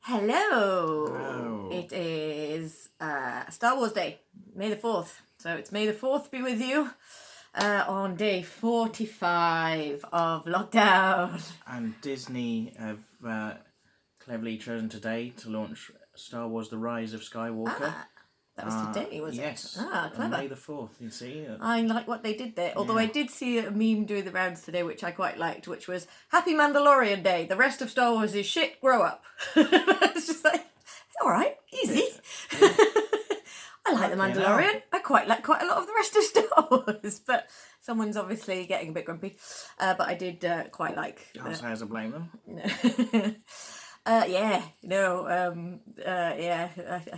Hello. Hello. It is Star Wars Day, May the 4th. So it's May the 4th be with you on day 45 of lockdown. And Disney have cleverly chosen today to launch Star Wars: The Rise of Skywalker. That was today, was yes, it? Ah, clever. On May the 4th, you see. I like what they did there. Although I did see a meme doing the rounds today, which I quite liked, which was Happy Mandalorian Day. The rest of Star Wars is shit. Grow up. It's just like, all right, easy. I like the Mandalorian. I quite like quite a lot of the rest of Star Wars, but someone's obviously getting a bit grumpy. But I did quite like. Can't say as I blame them. I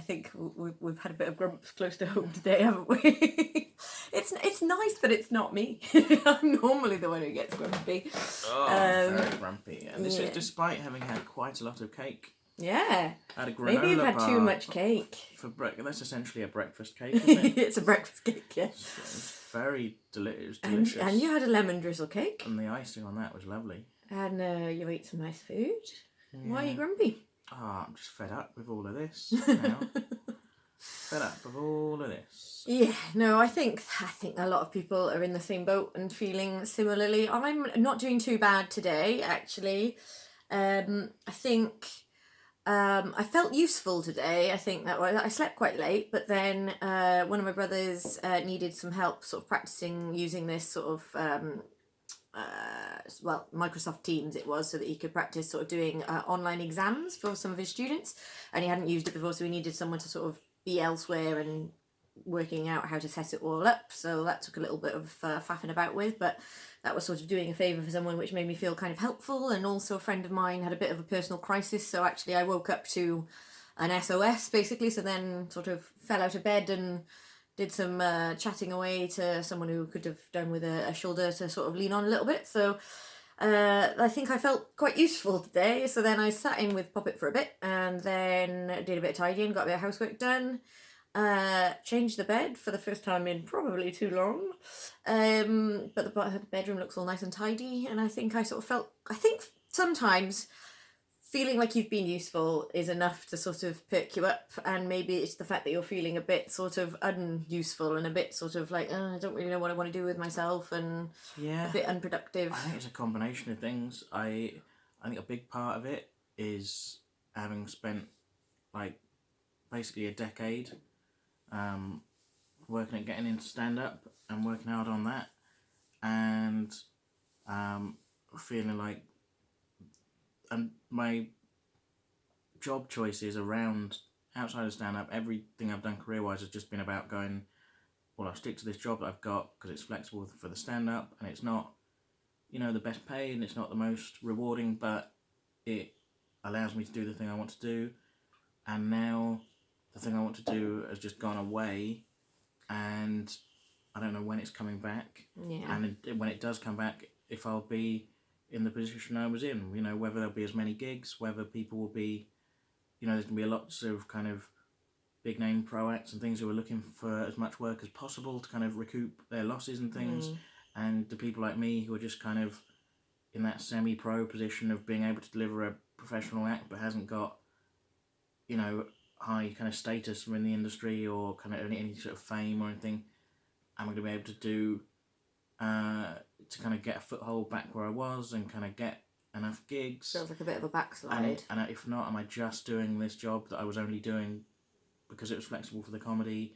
think we've had a bit of grumps close to home today, haven't we? It's nice that it's not me. I'm normally the one who gets grumpy. Very grumpy. And this is despite having had quite a lot of cake. Yeah. Had a granola Maybe you've had bar too much cake. For breakfast. That's essentially a breakfast cake, isn't it? It's a breakfast cake, yeah. It's very delicious. And you had a lemon drizzle cake. And the icing on that was lovely. And you ate some nice food. Yeah. Why are you grumpy? I'm just fed up with all of this now. Fed up with all of this. Yeah, no, I think a lot of people are in the same boat and feeling similarly. I'm not doing too bad today, actually. I think I felt useful today. I think that I slept quite late, but then one of my brothers needed some help sort of practicing using this sort of Microsoft Teams it was, so that he could practice sort of doing online exams for some of his students, and he hadn't used it before, so he needed someone to sort of be elsewhere and working out how to set it all up. So that took a little bit of faffing about with, but that was sort of doing a favour for someone, which made me feel kind of helpful. And also a friend of mine had a bit of a personal crisis, so actually I woke up to an SOS basically, so then sort of fell out of bed and did some chatting away to someone who could have done with a shoulder to sort of lean on a little bit. So I think I felt quite useful today. So then I sat in with Poppet for a bit and then did a bit of tidying, got a bit of housework done, changed the bed for the first time in probably too long. But the bedroom looks all nice and tidy, and I think I think sometimes feeling like you've been useful is enough to sort of perk you up, and maybe it's the fact that you're feeling a bit sort of unuseful and a bit sort of like, I don't really know what I want to do with myself, and a bit unproductive. I think it's a combination of things. I think a big part of it is having spent like basically a decade working at getting into stand-up and working hard on that, and feeling like my job choices around outside of stand-up, everything I've done career-wise has just been about going, well, I'll stick to this job that I've got because it's flexible for the stand-up, and it's not, the best pay, and it's not the most rewarding, but it allows me to do the thing I want to do. And now the thing I want to do has just gone away, and I don't know when it's coming back. Yeah. And when it does come back, if I'll be in the position I was in, whether there'll be as many gigs, whether people will be, there's going to be lots of kind of big name pro acts and things who are looking for as much work as possible to kind of recoup their losses and things. And the people like me who are just kind of in that semi-pro position of being able to deliver a professional act but hasn't got, high kind of status within the industry or kind of any sort of fame or anything, I'm going to be able to do to kind of get a foothold back where I was and kind of get enough gigs. Feels like a bit of a backslide. And if not, am I just doing this job that I was only doing because it was flexible for the comedy,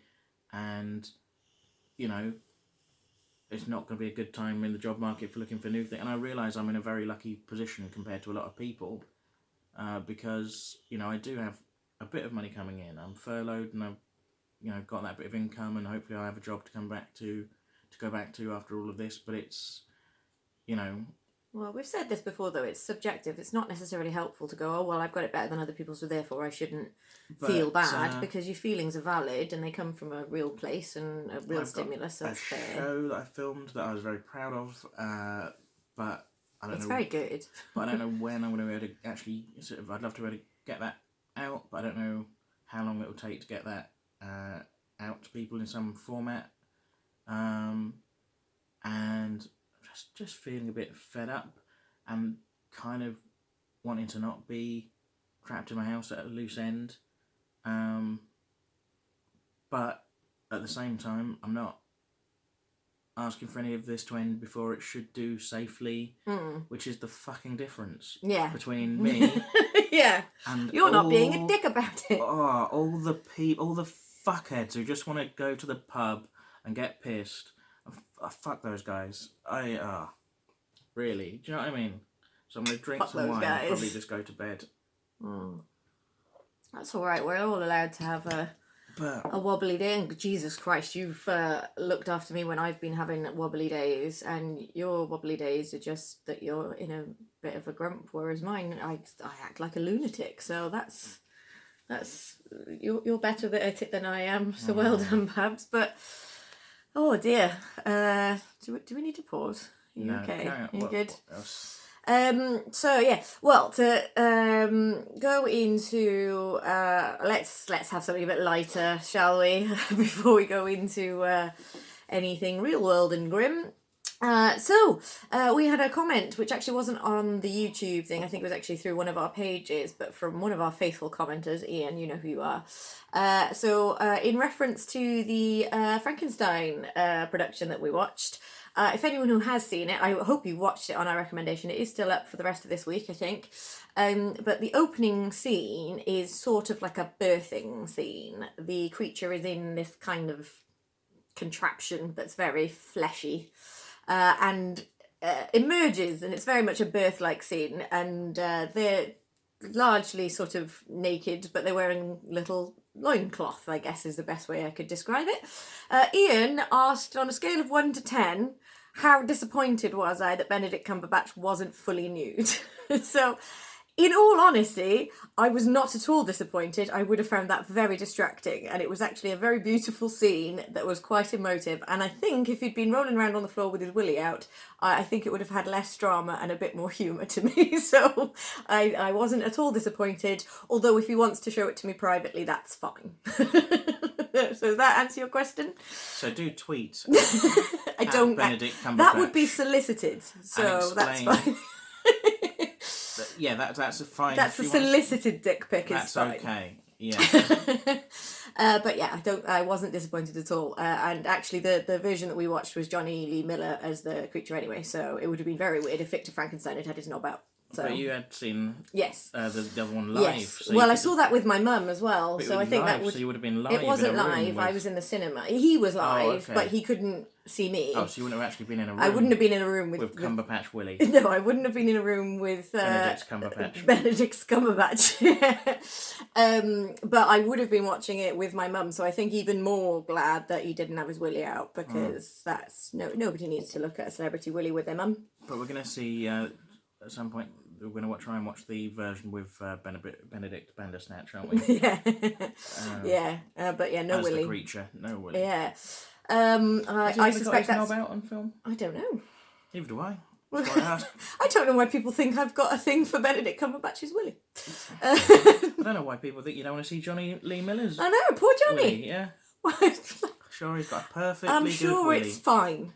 and it's not going to be a good time in the job market for looking for new things. And I realise I'm in a very lucky position compared to a lot of people because I do have a bit of money coming in. I'm furloughed and I've got that bit of income, and hopefully I'll have a job to go back to after all of this. But it's well, we've said this before, though, it's subjective. It's not necessarily helpful to go, oh, well, I've got it better than other people, so therefore I shouldn't feel bad, because your feelings are valid and they come from a real place and a real stimulus, so it's fair. A show that I filmed that I was very proud of, but I don't know. It's very good. But I don't know when I'm going to be able to actually, I'd love to be able to get that out, but I don't know how long it will take to get that out to people in some format. And just feeling a bit fed up and kind of wanting to not be trapped in my house at a loose end. But at the same time, I'm not asking for any of this to end before it should do safely, which is the fucking difference between me yeah. and You're not being a dick about it. Oh, all the fuckheads who just want to go to the pub and get pissed. Fuck those guys. Really? Do you know what I mean? So I'm going to drink Fuck some those wine guys. and probably just go to bed. That's all right. We're all allowed to have a wobbly day. And Jesus Christ, you've looked after me when I've been having wobbly days, and your wobbly days are just that you're in a bit of a grump, whereas mine, I act like a lunatic. So that's you're better at it than I am. So well done, Babs. But oh dear, do we need to pause? Are you okay? Are you good? So yeah, well, to go into let's have something a bit lighter, shall we? Before we go into anything real world and grim. So we had a comment which actually wasn't on the YouTube thing. I think it was actually through one of our pages, but from one of our faithful commenters, Ian. You know who you are. So in reference to the Frankenstein production that we watched. If anyone who has seen it, I hope you watched it on our recommendation. It is still up for the rest of this week, I think. But the opening scene is sort of like a birthing scene. The creature is in this kind of contraption that's very fleshy and emerges, and it's very much a birth-like scene. And they're largely sort of naked, but they're wearing little loincloth, I guess is the best way I could describe it. Ian asked, on a scale of 1 to 10, how disappointed was I that Benedict Cumberbatch wasn't fully nude? So, in all honesty, I was not at all disappointed. I would have found that very distracting, and it was actually a very beautiful scene that was quite emotive. And I think if he'd been rolling around on the floor with his willy out, I think it would have had less drama and a bit more humour to me. So I wasn't at all disappointed, although if he wants to show it to me privately, that's fine. So does that answer your question? So do tweet. I don't. Benedict Cumberbatch. That would be solicited, so that's fine. Yeah, that's a fine. That's a solicited dick pic. That's fine. Okay. Yeah. But yeah, I wasn't disappointed at all. And actually, the version that we watched was Johnny Lee Miller as the creature anyway. So it would have been very weird if Victor Frankenstein had his knob out. So. But you had seen the other one live. Yes. So I saw that with my mum as well. So I think live, that would. So you would have been live. It wasn't live. I was in the cinema. He was live, but he couldn't see me. Oh, so you wouldn't have actually been in a room. I wouldn't have been in a room with Cumberbatch Willie. No, I wouldn't have been in a room with Benedict Cumberbatch. Benedict Cumberbatch. But I would have been watching it with my mum, so I think even more glad that he didn't have his willy out, because that's nobody needs to look at a celebrity willy with their mum. But we're going to see at some point. We're going to try and watch the version with Benedict Bandersnatch, aren't we? Yeah. But yeah, no as willy. The creature, no willy. Yeah. I suspect that's. Knob out on film? I don't know. Neither do I. That's why I asked. I don't know why people think I've got a thing for Benedict Cumberbatch's willy. I don't know why people think you don't want to see Johnny Lee Miller's. I know, poor Johnny. Willy, yeah. Sure, he's got a perfectly I'm good sure willy. It's fine.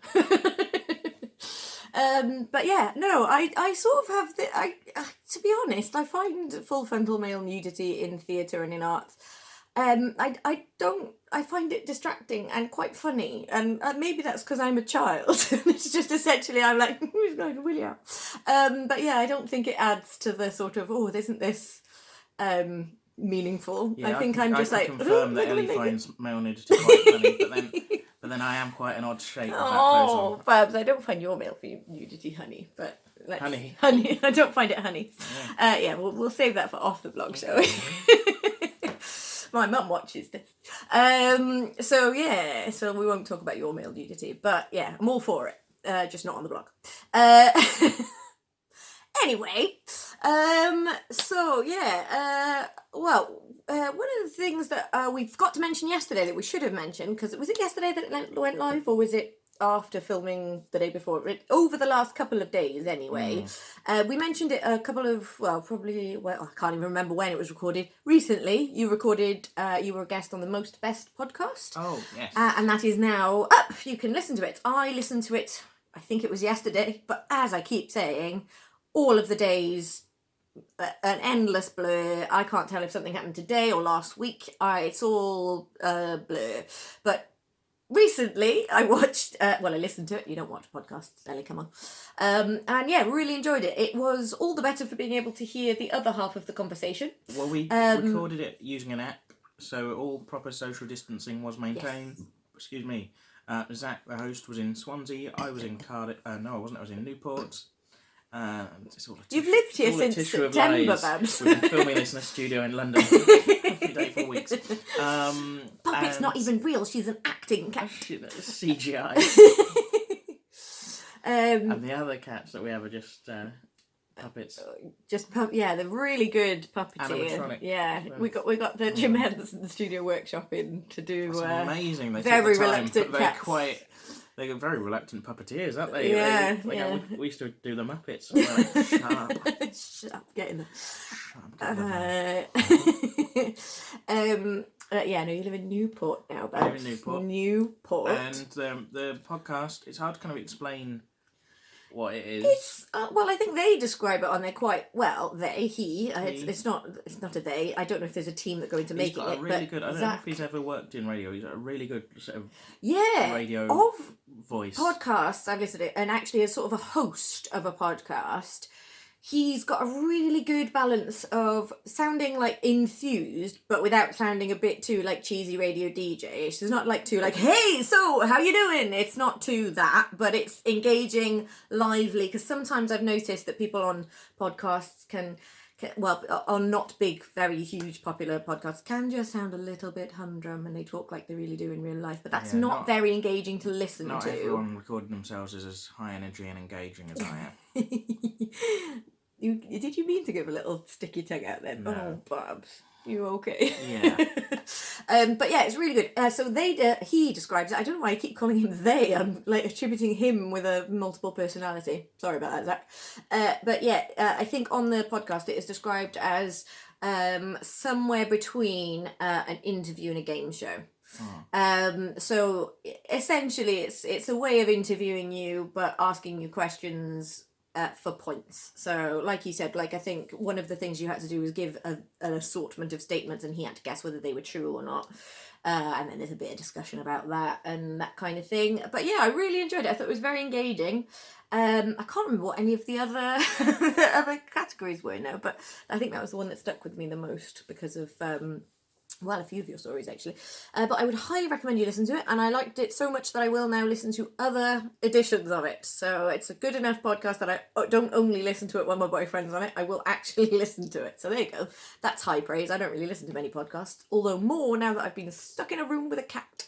But yeah, no, I sort of have to be honest, I find full frontal male nudity in theatre and in arts. I find it distracting and quite funny, and maybe that's because I'm a child. It's just essentially I'm like, who's going to willy out? But yeah, I don't think it adds to the sort of isn't this meaningful? Yeah, I can confirm that Ellie finds male nudity quite funny, but then I am quite an odd shape. Oh, Babs, I don't find your male nudity honey, but honey. I don't find it honey. Yeah, we'll save that for off the blog, shall we? My mum watches this. So we won't talk about your male nudity, but yeah, I'm all for it. Just not on the blog. Anyway, one of the things that we forgot to mention yesterday that we should have mentioned, because was it yesterday that it went live, or was it after filming the day before? Over the last couple of days, anyway. We mentioned it a couple of, I can't even remember when it was recorded. Recently, you recorded, you were a guest on the Most Best podcast. Oh, yes. And that is now up. You can listen to it. I listened to it, I think it was yesterday, but as I keep saying, all of the days an endless blur. I can't tell if something happened today or last week. It's all a blur. But recently I watched, I listened to it. You don't watch podcasts, Ellie, come on. And yeah, really enjoyed it. It was all the better for being able to hear the other half of the conversation. Well, we recorded it using an app, so all proper social distancing was maintained. Yes. Excuse me. Zach, the host, was in Swansea. I was in Cardiff. No, I wasn't. I was in Newport. You've lived here since September, Babs. We've been filming this in a studio in London every day for weeks. Poppet's not even real. She's an acting cat. CGI. And the other cats that we have are just puppets. They're really good puppeteer. Animatronic. Yeah, we got the Jim Henderson the studio workshop in to do. That's amazing. They very took the time, reluctant but cats. They're very reluctant puppeteers, aren't they? Yeah, We used to do the Muppets. Like, shut up. Shut up, get in there. You live in Newport now, Babs. I live in Newport. And the podcast, it's hard to kind of explain what it is. It's I think they describe it on there quite well. It's not a they. I don't know if there's a team that go into making it. Really good. I don't know if he's ever worked in radio. He's got a really good sort of radio voice. Podcasts I've listened to, and actually as sort of a host of a podcast, he's got a really good balance of sounding like enthused, but without sounding a bit too like cheesy radio DJ-ish. It's not like too like, hey, so how you doing? It's not too that, but it's engaging, lively. Because sometimes I've noticed that people on podcasts on not big, very huge, popular podcasts can just sound a little bit humdrum and they talk like they really do in real life. But that's not very engaging to listen to. Not everyone recording themselves is as high energy and engaging as I am. Did you mean to give a little sticky tongue out then? No. Oh, Babs. You okay? Yeah. But yeah, it's really good. So he describes it. I don't know why I keep calling him they. I'm like attributing him with a multiple personality. Sorry about that, Zach. But yeah, I think on the podcast it is described as somewhere between an interview and a game show. Oh. So essentially it's a way of interviewing you but asking you questions for points. So like you said, like I think one of the things you had to do was give an assortment of statements and he had to guess whether they were true or not. And then there's a bit of discussion about that and that kind of thing. But yeah, I really enjoyed it. I thought it was very engaging. I can't remember what any of the other other categories were now, but I think that was the one that stuck with me the most because of a few of your stories actually. But I would highly recommend you listen to it, and I liked it so much that I will now listen to other editions of it. So it's a good enough podcast that I don't only listen to it when my boyfriend's on it, I will actually listen to it. So there you go. That's high praise. I don't really listen to many podcasts, although more now that I've been stuck in a room with a cat.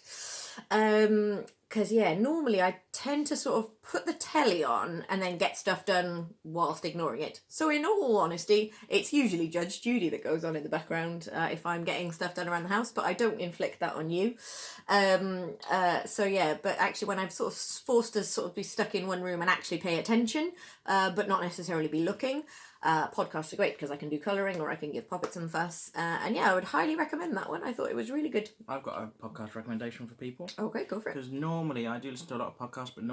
Because normally I tend to sort of put the telly on and then get stuff done whilst ignoring it. So in all honesty, it's usually Judge Judy that goes on in the background if I'm getting stuff done around the house, but I don't inflict that on you. But actually when I'm sort of forced to sort of be stuck in one room and actually pay attention, but not necessarily be looking, podcasts are great because I can do colouring or I can give Poppet some fuss. I would highly recommend that one. I thought it was really good. I've got a podcast recommendation for people. Okay, go for it. Because normally I do listen to a lot of podcasts, but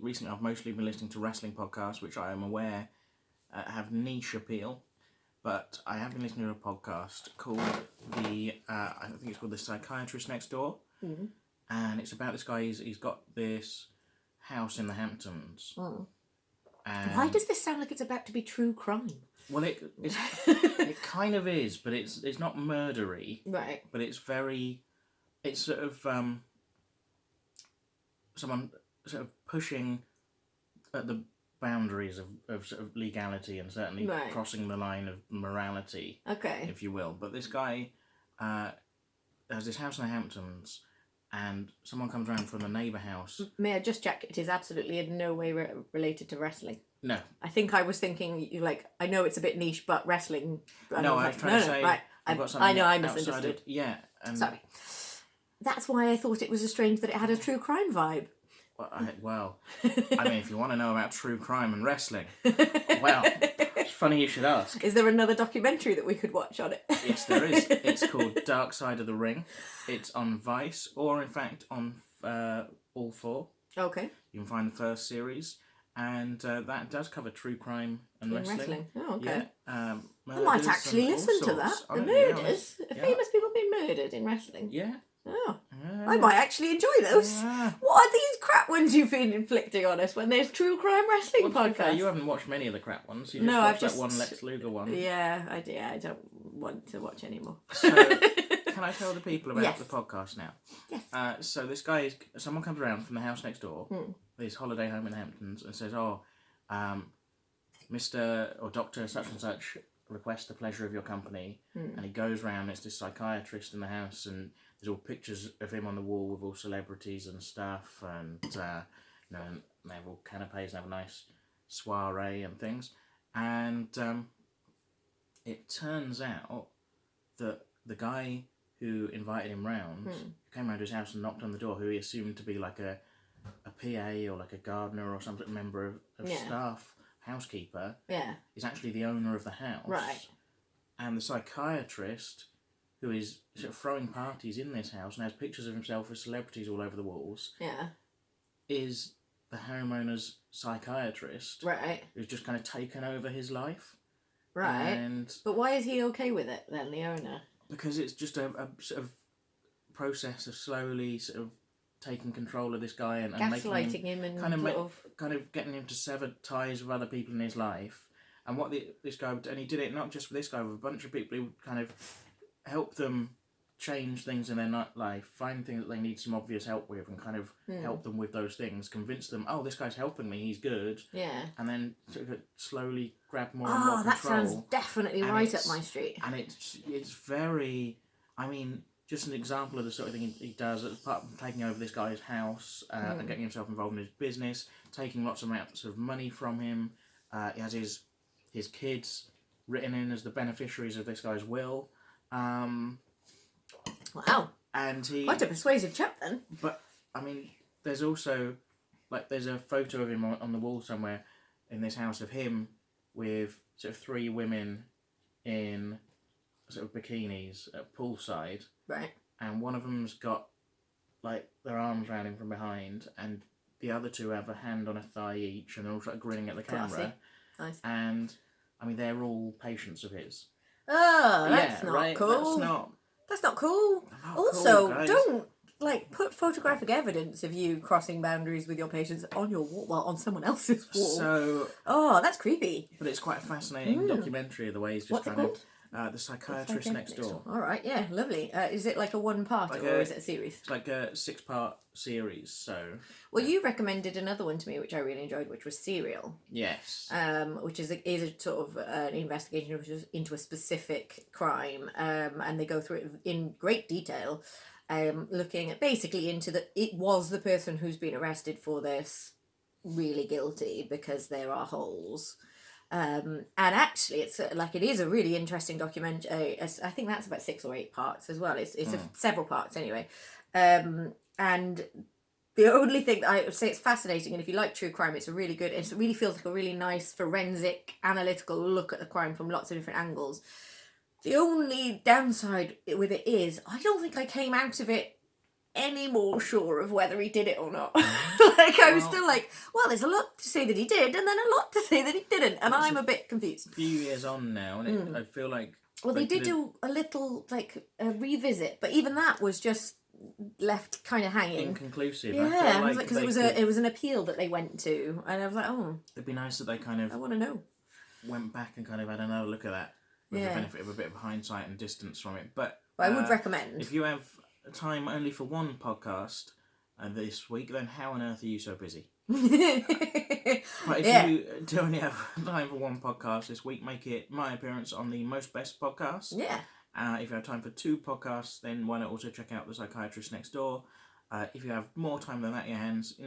recently I've mostly been listening to wrestling podcasts, which I am aware have niche appeal. But I have been listening to a podcast called I think it's called The Psychiatrist Next Door. Mm-hmm. And it's about this guy, he's got this house in the Hamptons. Mm. Why does this sound like it's about to be true crime? Well, it kind of is, but it's not murdery. Right. But it's sort of someone sort of pushing at the boundaries of sort of legality and certainly crossing the line of morality, if you will. But this guy has this house in the Hamptons, and someone comes around from the neighbour house. May I just check? It is absolutely in no way related to wrestling. No. I think I was thinking, I know it's a bit niche, but wrestling... I was trying to say... Right. I know, I misunderstood. Sorry. That's why I thought it was strange that it had a true crime vibe. Well, I mean, if you want to know about true crime and wrestling, well, it's funny you should ask. Is there another documentary that we could watch on it? Yes, there is. It's called Dark Side of the Ring. It's on Vice, or in fact on All 4. Okay. You can find the first series, and that does cover true crime and In wrestling. wrestling. Oh, okay. Yeah, I might murders actually and all listen to that. sorts. The Oh, murders. yeah. Famous people being murdered in wrestling. Yeah. Oh. Yeah. I might actually enjoy those. Yeah. What are these crap ones you've been inflicting on us when there's true crime wrestling Well, to be fair, podcasts? you haven't watched many of the crap ones. You No, watched I've that one Lex Luger one. Yeah, I don't want to watch anymore. So, can I tell the people about Yes. the podcast now? Yes. So this guy, someone comes around from the house next door, his holiday home in Hamptons, and says, Mr. or Dr. such and such requests the pleasure of your company. And he goes round, it's this psychiatrist in the house, and there's all pictures of him on the wall with all celebrities and stuff, and they have all canapes and have a nice soiree and things. And it turns out that the guy who invited him round came round to his house and knocked on the door, who he assumed to be like a PA or like a gardener or some member of staff, housekeeper, is actually the owner of the house. Right. And the psychiatrist, who is sort of throwing parties in this house and has pictures of himself with celebrities all over the walls, is the homeowner's psychiatrist. Right. Who's just kind of taken over his life. Right. And but why is he okay with it then, the owner? Because it's just a sort of process of slowly sort of taking control of this guy and gaslighting him and kind of getting him to sever ties with other people in his life. And what this guy, and he did it not just with this guy, with a bunch of people who kind of help them change things in their life, find things that they need some obvious help with, and kind of help them with those things, convince them, oh, this guy's helping me, he's good. Yeah. And then sort of slowly grab more and more control. That sounds definitely right up my street. And it's very, I mean, just an example of the sort of thing he does, apart from taking over this guy's house and getting himself involved in his business, taking lots of amounts of money from him. He has his kids written in as the beneficiaries of this guy's will. Wow. And he... Quite a persuasive chap then. But, I mean, there's also, like, there's a photo of him on the wall somewhere in this house of him with sort of 3 women in sort of bikinis at poolside. Right. And one of them's got, like, their arms around him from behind, and the other 2 have a hand on a thigh each, and they're all sort of grinning at the camera. Nice. And, I mean, they're all patients of his. Oh, that's not right? cool. That's not cool. Not also, cool, don't put photographic evidence of you crossing boundaries with your patients on your wall, on someone else's wall. So, that's creepy. But it's quite a fascinating documentary. The way he's just What's it called? The Psychiatrist Next Door. All right, yeah, lovely. Is it like a one-part or is it a series? It's like a 6-part series. So. Well, you recommended another one to me, which I really enjoyed, which was Serial. Yes. Which is a sort of an investigation into a specific crime, and they go through it in great detail, looking at basically it was the person who's been arrested for this really guilty because there are holes. And actually, it is a really interesting documentary. I think that's about 6 or 8 parts as well. It's several parts anyway. And the only thing that I would say, it's fascinating, and if you like true crime, it really feels like a really nice forensic analytical look at the crime from lots of different angles. The only downside with it is I don't think I came out of it any more sure of whether he did it or not. I was still like, well, there's a lot to say that he did, and then a lot to say that he didn't, and I'm a bit confused. A few years on now, and I feel like... Well, they did do a little, a revisit, but even that was just left kind of hanging. Inconclusive. Yeah, because it was an appeal that they went to, and I was like, oh... It'd be nice that they kind of... I want to know. Went back and kind of had another look at that, with the benefit of a bit of hindsight and distance from it. But I would recommend. If you have time only for one podcast this week, then how on earth are you so busy? But if you do only have time for one podcast this week, make it my appearance on the Most Best podcast. Yeah. If you have time for 2 podcasts, then why not also check out the Psychiatrist Next Door? If you have more time than that in your hands,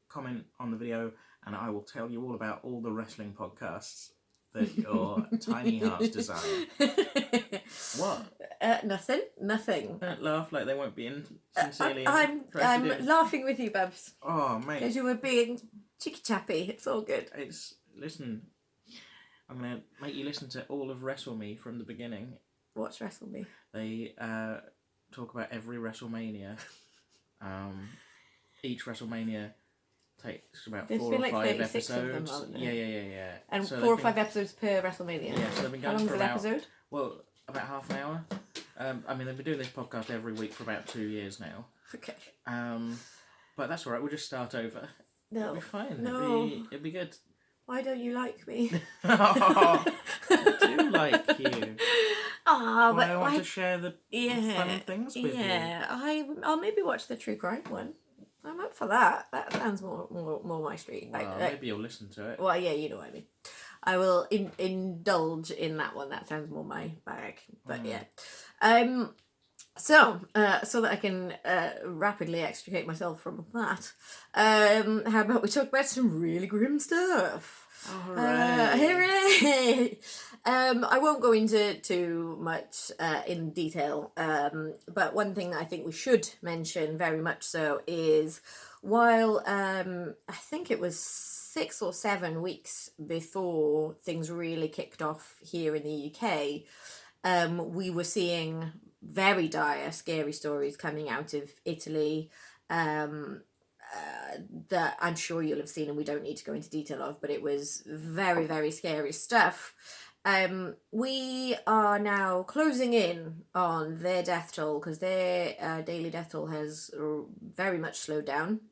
comment on the video, and I will tell you all about all the wrestling podcasts that your tiny hearts desire. What? Nothing. Don't laugh like they won't be sincerely I'm laughing with you, Babs. Oh, mate. Because you were being chicky chappy. It's all good. Listen, I'm going to make you listen to all of Wrestle Me from the beginning. What's Wrestle Me? They talk about every WrestleMania. Each WrestleMania takes about There's 4 been or like 5 36 of them, episodes. haven't there? Yeah. And So 4 or they've 5 episodes per WrestleMania. Yeah, so they've been How going long for is an about episode? well, about half an hour. I mean, they've been doing this podcast every week for about 2 years now. Okay. But that's all right. We'll just start over. No. It'll be fine. No. It'll be good. Why don't you like me? Oh, I do like you. Ah, But but I want to share the yeah, fun things with you. yeah. I'll maybe watch the true crime one. I'm up for that. That sounds more my street. Well, maybe you'll listen to it. Well, yeah, you know what I mean. I will indulge in that one. That sounds more my bag. But yeah. So that I can rapidly extricate myself from that, how about we talk about some really grim stuff? Hooray! I won't go into too much in detail, but one thing that I think we should mention very much so is while I think it was 6 or 7 weeks before things really kicked off here in the UK, we were seeing very dire, scary stories coming out of Italy that I'm sure you'll have seen and we don't need to go into detail of, but it was very, very scary stuff. We are now closing in on their death toll because their daily death toll has very much slowed down.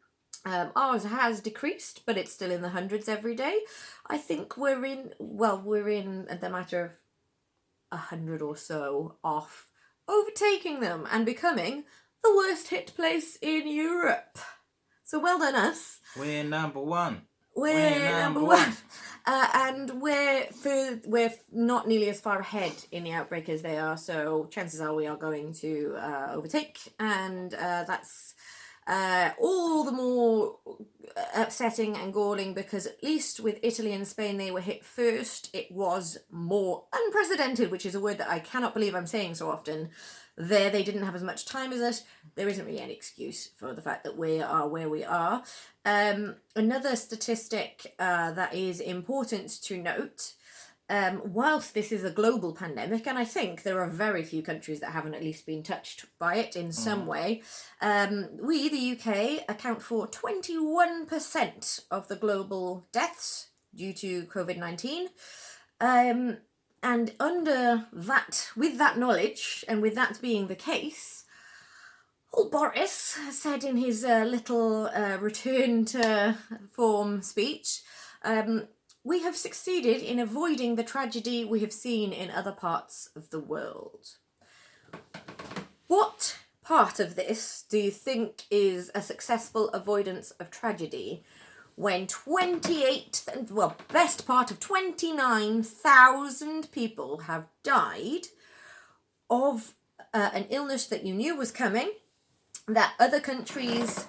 Ours has decreased, but it's still in the hundreds every day. I think we're in the matter of 100 or so off overtaking them and becoming the worst hit place in Europe. So well done us. We're number one. We're number one. And we're not nearly as far ahead in the outbreak as they are, so chances are we are going to overtake, and that's all the more upsetting and galling because at least with Italy and Spain they were hit first. It was more unprecedented, which is a word that I cannot believe I'm saying so often. There they didn't have as much time as us. There isn't really any excuse for the fact that we are where we are. Another statistic that is important to note, whilst this is a global pandemic, and I think there are very few countries that haven't at least been touched by it in some way, we, the UK, account for 21% of the global deaths due to COVID-19. And under that, with that knowledge, and with that being the case, old Boris said in his little return to form speech, we have succeeded in avoiding the tragedy we have seen in other parts of the world. What part of this do you think is a successful avoidance of tragedy when best part of 29,000 people have died of an illness that you knew was coming, that other countries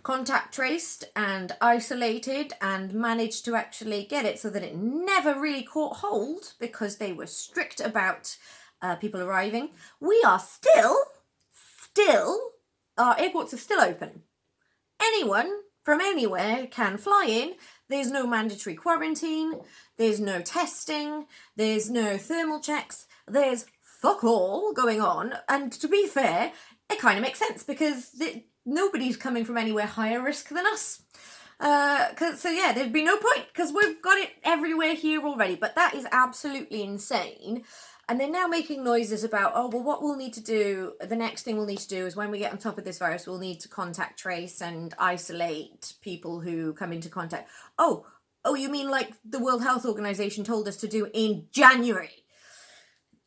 contact traced and isolated and managed to actually get it so that it never really caught hold because they were strict about people arriving. We are still, our airports are still open. Anyone from anywhere can fly in. There's no mandatory quarantine. There's no testing. There's no thermal checks. There's fuck all going on. And to be fair, it kind of makes sense because nobody's coming from anywhere higher risk than us. There'd be no point because we've got it everywhere here already. But that is absolutely insane. And they're now making noises about, what we'll need to do, the next thing we'll need to do is when we get on top of this virus, we'll need to contact trace and isolate people who come into contact. Oh, you mean like the World Health Organization told us to do in January?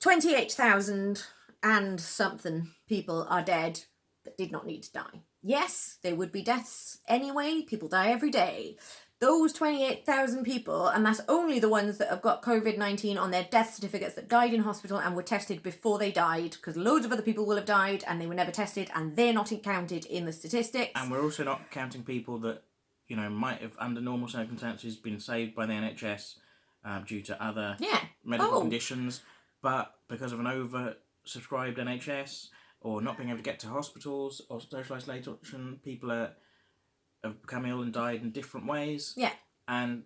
28,000 and something people are dead that did not need to die. Yes, there would be deaths anyway. People die every day. Those 28,000 people, and that's only the ones that have got COVID-19 on their death certificates that died in hospital and were tested before they died, because loads of other people will have died and they were never tested and they're not counted in the statistics. And we're also not counting people that, might have, under normal circumstances, been saved by the NHS due to other medical conditions, but because of an oversubscribed NHS or not being able to get to hospitals or social isolation, people have become ill and died in different ways. Yeah. And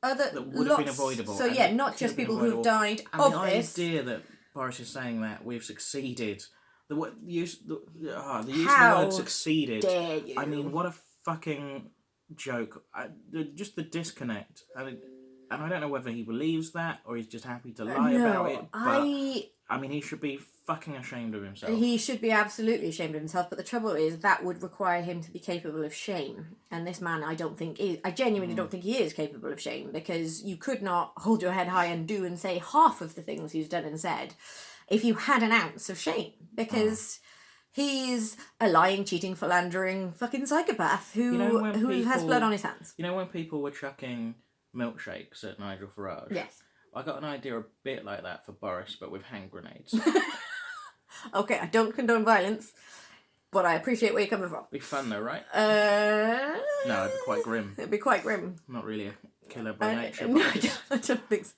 that would have been avoidable. So not just people who've died of this. The idea that Boris is saying that we've succeeded, the use of the word succeeded. Dare you? I mean, what a fucking joke, just the disconnect, and I don't know whether he believes that or he's just happy to lie about it. But I mean, he should be fucking ashamed of himself. He should be absolutely ashamed of himself, but the trouble is that would require him to be capable of shame. And this man, I genuinely don't think he is capable of shame, because you could not hold your head high and do and say half of the things he's done and said if you had an ounce of shame, because he's a lying, cheating, philandering fucking psychopath who has blood on his hands. You know when people were chucking milkshakes at Nigel Farage? Yes. I got an idea a bit like that for Boris, but with hand grenades. Okay, I don't condone violence, but I appreciate where you're coming from. Be fun though, right? No, it'd be quite grim. It'd be quite grim. Not really a killer by nature. No, I don't think so.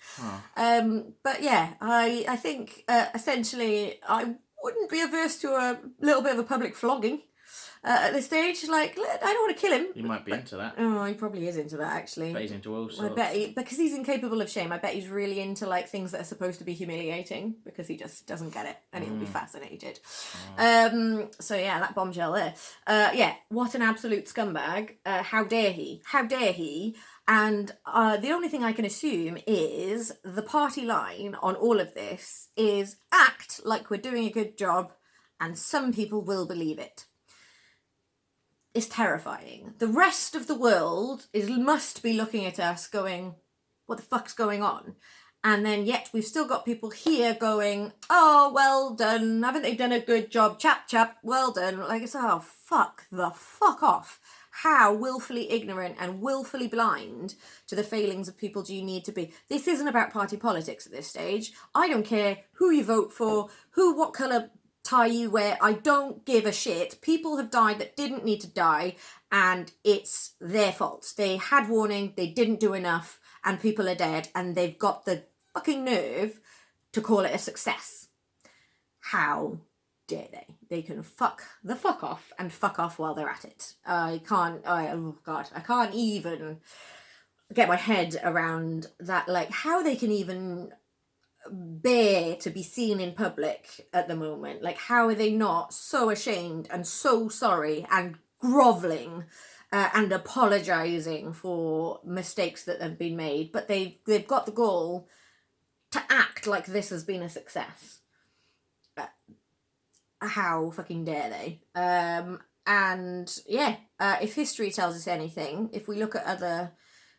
Oh. But yeah, I think essentially I wouldn't be averse to a little bit of a public flogging at this stage. Like, I don't want to kill him. You might be into that. Oh, he probably is into that, actually. But he's into all sorts. I bet because he's incapable of shame, I bet he's really into like things that are supposed to be humiliating, because he just doesn't get it, and he'll be fascinated. So yeah, that bombshell there. Yeah, what an absolute scumbag. How dare he? How dare he? And the only thing I can assume is the party line on all of this is act like we're doing a good job, and some people will believe it. It's terrifying. The rest of the world must be looking at us going, what the fuck's going on? And then yet we've still got people here going, oh, well done. Haven't they done a good job? Chap, well done. Like, it's, oh, fuck off. How willfully ignorant and willfully blind to the failings of people do you need to be? This isn't about party politics at this stage. I don't care who you vote for, what colour tie you wear. I don't give a shit. People have died that didn't need to die, and it's their fault. They had warning, they didn't do enough, and people are dead, and they've got the fucking nerve to call it a success. How dare they? They can fuck off and fuck off while they're at it. I can't even get my head around that, like how they can even bear to be seen in public at the moment. Like, how are they not so ashamed and so sorry and grovelling and apologising for mistakes that have been made, but they've got the gall to act like this has been a success. How fucking dare they? And yeah, if history tells us anything, if we look at other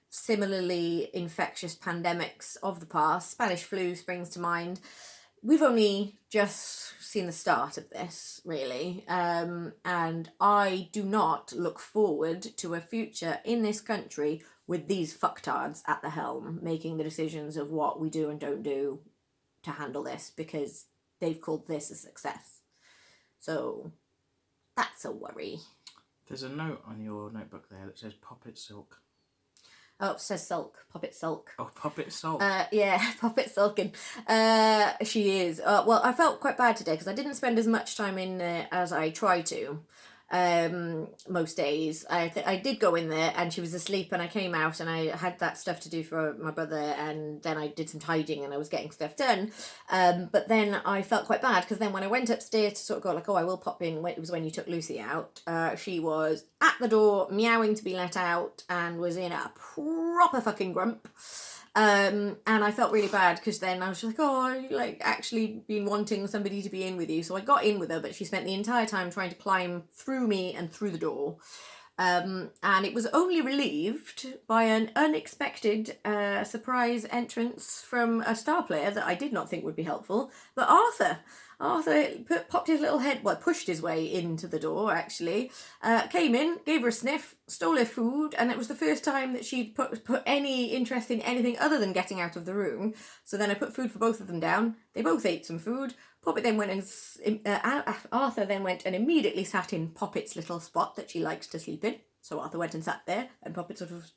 similarly infectious pandemics of the past, Spanish flu springs to mind, we've only just seen the start of this, really. And I do not look forward to a future in this country with these fucktards at the helm, making the decisions of what we do and don't do to handle this, because they've called this a success. So that's a worry. There's a note on your notebook there that says Poppet Silk. Oh, it says sulk. Poppet sulk. Oh, Poppet Sulk. Yeah, Poppet sulking. She is. Well, I felt quite bad today because I didn't spend as much time in there as I try to. Most days. I did go in there and she was asleep, and I came out and I had that stuff to do for my brother, and then I did some tidying and I was getting stuff done. But then I felt quite bad because then when I went upstairs to sort of go like, oh, I will pop in, it was when you took Lucy out, she was at the door meowing to be let out and was in a proper fucking grump. And I felt really bad because then I was just like, oh, I like actually been wanting somebody to be in with you. So I got in with her, but she spent the entire time trying to climb through me and through the door. And it was only relieved by an unexpected surprise entrance from a star player that I did not think would be helpful, but Arthur popped his little head, pushed his way into the door, actually, came in, gave her a sniff, stole her food, and it was the first time that she'd put any interest in anything other than getting out of the room. So then I put food for both of them down. They both ate some food. Poppet then went and Arthur then went and immediately sat in Poppet's little spot that she likes to sleep in. So Arthur went and sat there, and Poppet sort of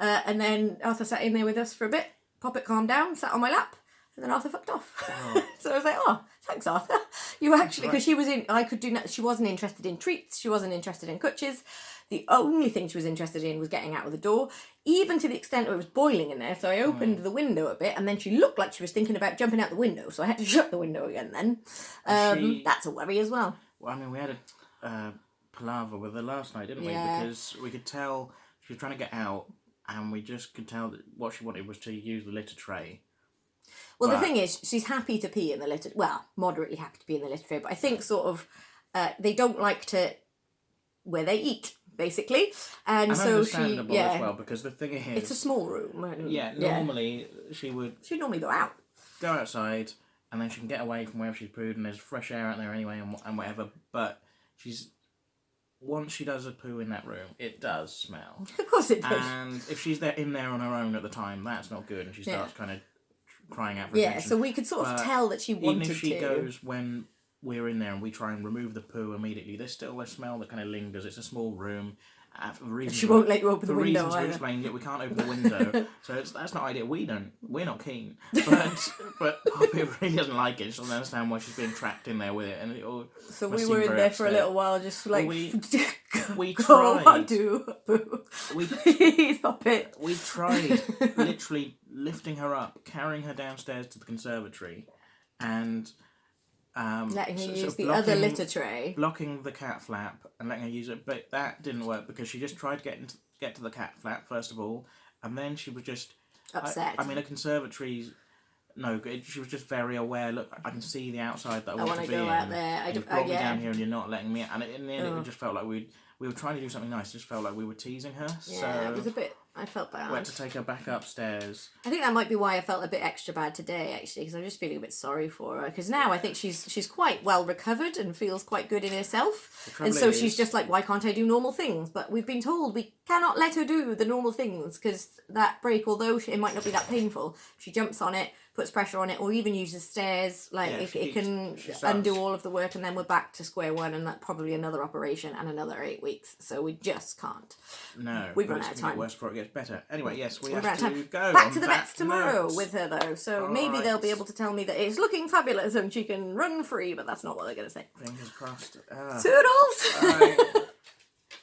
and then Arthur sat in there with us for a bit. Poppet calmed down, sat on my lap, and then Arthur fucked off. Oh. So I was like, oh, thanks, Arthur. You actually, because she wasn't interested in treats, she wasn't interested in cutches. The only thing she was interested in was getting out of the door, even to the extent where it was boiling in there. So I opened the window a bit, and then she looked like she was thinking about jumping out the window. So I had to shut the window again then. That's a worry as well. Well, I mean, we had palaver with her last night, didn't we? Yeah. Because we could tell she was trying to get out, and we just could tell that what she wanted was to use the litter tray. Well, the thing is, she's happy to pee in the litter. Well, moderately happy to pee in the litter tray, but I think sort of they don't like to where they eat, basically, and so understandable as well, because the thing is, it's a small room. And, normally she'd normally go out. Go outside, and then she can get away from wherever she's pooed, and there's fresh air out there anyway, and whatever. But once she does a poo in that room, it does smell. Of course it does. And if she's in there on her own at the time, that's not good, and she starts kind of crying out for attention. Yeah, so we could sort of tell that she wanted to. Even if she goes when we're in there and we try and remove the poo immediately, there's still a smell that kind of lingers. It's a small room. She won't let you open the window. For reasons we explained, we can't open the window, so that's not ideal. We're not keen, but Poppet really doesn't like it. She doesn't understand why she's being trapped in there with it, and so we were in there for a little while, just like we tried. Please, Poppet. We tried literally lifting her up, carrying her downstairs to the conservatory, and letting her use the other litter tray, blocking the cat flap, and letting her use it, but that didn't work because she just tried to get to the cat flap first of all, and then she was just upset. I mean, a conservatory's no good. She was just very aware. Look, I can see the outside that I want to be go in. out there. You've brought me down here, and you're not letting me. And in the end, it just felt like we were trying to do something nice. It just felt like we were teasing her. Yeah, so it was a bit. I felt bad. We had to take her back upstairs. I think that might be why I felt a bit extra bad today, actually, because I'm just feeling a bit sorry for her. Because now I think she's quite well recovered and feels quite good in herself. And so she's just like, why can't I do normal things? But we've been told we cannot let her do the normal things because that break, although it might not be that painful, she jumps on it, puts pressure on it, or even uses stairs. Like it can undo all of the work, and then we're back to square one, and that probably another operation and another 8 weeks. So we just can't. No, we've run out of time. Get worse before it gets better. Anyway, yes, we have to go back to the vets tomorrow note. with her though. So maybe they'll be able to tell me that it's looking fabulous and she can run free, but that's not what they're going to say. Fingers crossed. Toodles.